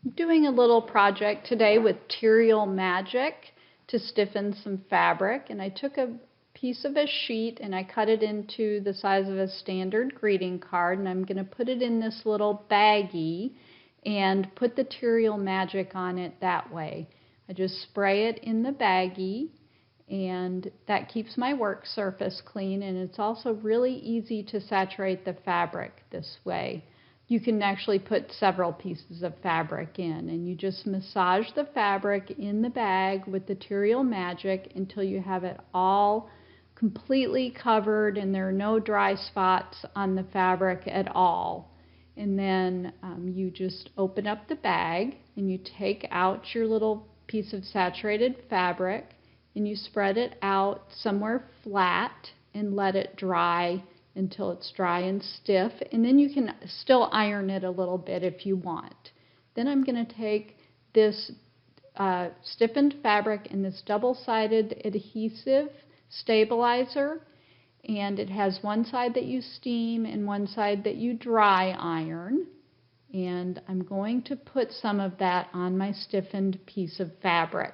I'm doing a little project today with Terial Magic to stiffen some fabric, and I took a piece of a sheet and I cut it into the size of a standard greeting card, and I'm going to put it in this little baggie and put the Terial Magic on it that way. I just spray it in the baggie, and that keeps my work surface clean, and it's also really easy to saturate the fabric this way. You can actually put several pieces of fabric in, and you just massage the fabric in the bag with the Terial Magic until you have it all completely covered and there are no dry spots on the fabric at all. And then you just open up the bag and you take out your little piece of saturated fabric and you spread it out somewhere flat and let it dry until it's dry and stiff, and then you can still iron it a little bit if you want. Then I'm going to take this stiffened fabric and this double-sided adhesive stabilizer, and it has one side that you steam and one side that you dry iron, and I'm going to put some of that on my stiffened piece of fabric.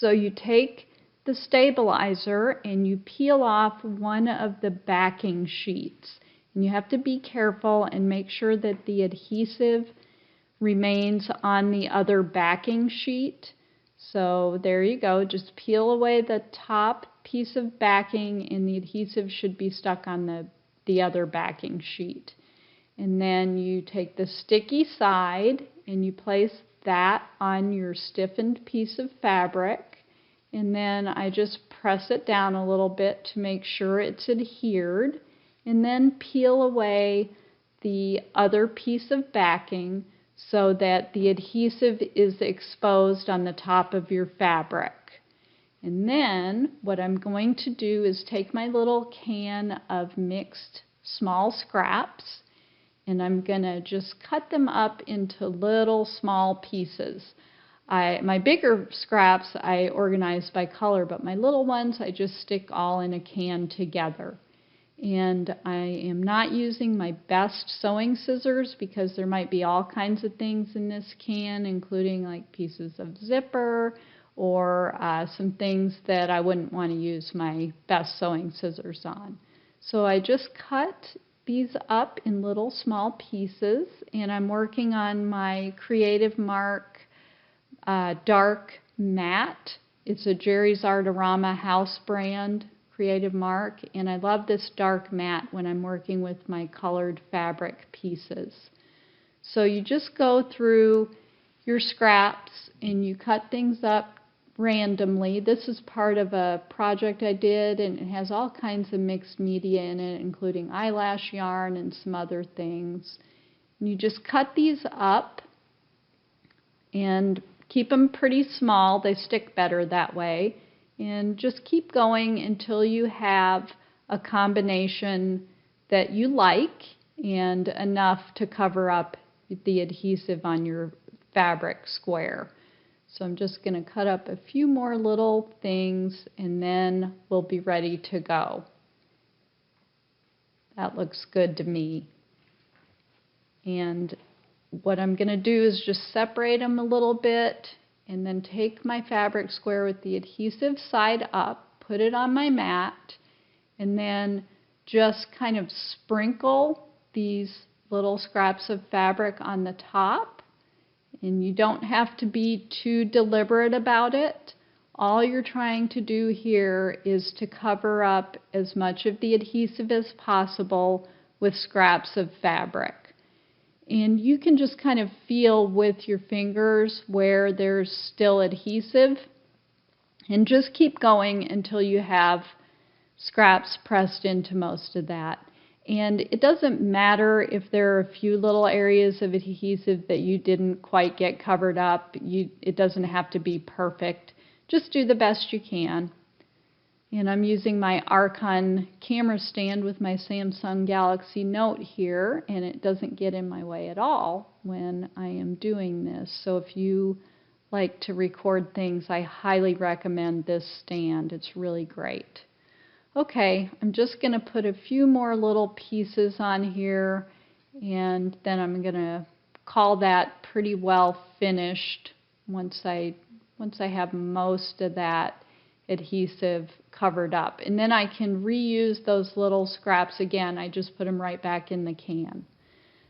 So you take the stabilizer and you peel off one of the backing sheets, and you have to be careful and make sure that the adhesive remains on the other backing sheet. So there you go, just peel away the top piece of backing and the adhesive should be stuck on the other backing sheet. And then you take the sticky side and you place that on your stiffened piece of fabric. And then I just press it down a little bit to make sure it's adhered, and then peel away the other piece of backing so that the adhesive is exposed on the top of your fabric. And then what I'm going to do is take my little can of mixed small scraps and I'm going to just cut them up into little small pieces. My bigger scraps I organize by color, but my little ones I just stick all in a can together. And I am not using my best sewing scissors because there might be all kinds of things in this can, including like pieces of zipper or some things that I wouldn't want to use my best sewing scissors on. So I just cut these up in little small pieces, and I'm working on my Creative Mark dark matte. It's a Jerry's Artarama house brand Creative Mark, and I love this dark matte when I'm working with my colored fabric pieces. So you just go through your scraps and you cut things up randomly. This is part of a project I did, and it has all kinds of mixed media in it, including eyelash yarn and some other things. And you just cut these up and keep them pretty small. They stick better that way. And just keep going until you have a combination that you like and enough to cover up the adhesive on your fabric square. So I'm just going to cut up a few more little things and then we'll be ready to go. That looks good to me. And what I'm going to do is just separate them a little bit and then take my fabric square with the adhesive side up, put it on my mat, and then just kind of sprinkle these little scraps of fabric on the top. And you don't have to be too deliberate about it. All you're trying to do here is to cover up as much of the adhesive as possible with scraps of fabric. And you can just kind of feel with your fingers where there's still adhesive, and just keep going until you have scraps pressed into most of that. And it doesn't matter if there are a few little areas of adhesive that you didn't quite get covered up. It doesn't have to be perfect. Just do the best you can. And I'm using my Archon camera stand with my Samsung Galaxy Note here, and it doesn't get in my way at all when I am doing this. So if you like to record things, I highly recommend this stand. It's really great. Okay, I'm just going to put a few more little pieces on here, and then I'm going to call that pretty well finished once I have most of that adhesive covered up. And then I can reuse those little scraps again. I just put them right back in the can.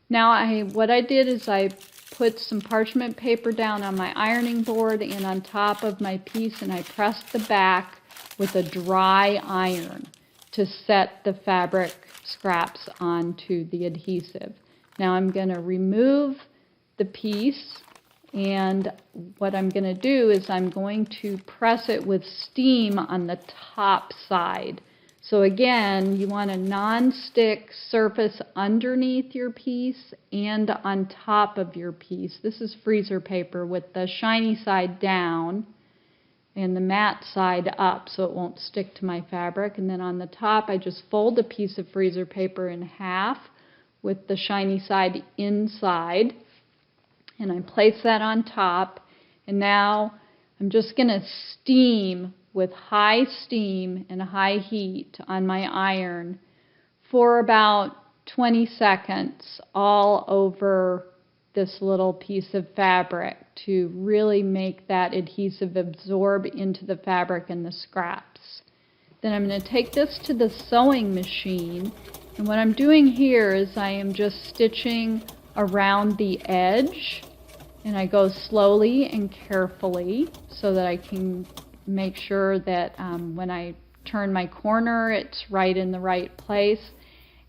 Now what I did is I put some parchment paper down on my ironing board and on top of my piece, and I pressed the back with a dry iron to set the fabric scraps onto the adhesive. Now I'm going to remove the piece, and what I'm going to do is I'm going to press it with steam on the top side. So again, you want a non-stick surface underneath your piece and on top of your piece. This is freezer paper with the shiny side down and the matte side up so it won't stick to my fabric. And then on the top, I just fold a piece of freezer paper in half with the shiny side inside, and I place that on top. And now I'm just going to steam with high steam and high heat on my iron for about 20 seconds all over this little piece of fabric to really make that adhesive absorb into the fabric and the scraps. Then I'm going to take this to the sewing machine, and what I'm doing here is I am just stitching around the edge, and I go slowly and carefully so that I can make sure that when I turn my corner it's right in the right place.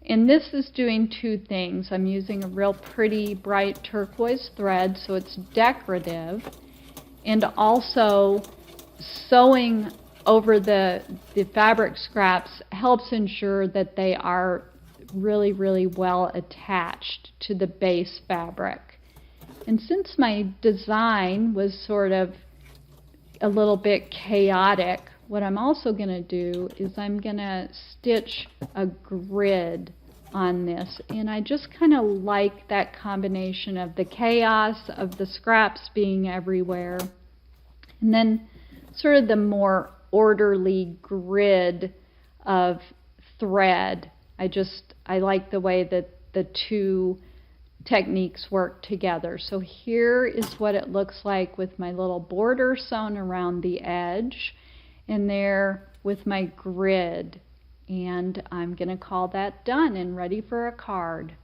And this is doing two things. I'm using a real pretty bright turquoise thread so it's decorative, and also sewing over the fabric scraps helps ensure that they are really, really well attached to the base fabric. And since my design was sort of a little bit chaotic, what I'm also going to do is I'm going to stitch a grid on this, and I just kind of like that combination of the chaos of the scraps being everywhere and then sort of the more orderly grid of thread. I like the way that the two techniques work together. So here is what it looks like with my little border sewn around the edge, and there with my grid. And I'm going to call that done and ready for a card.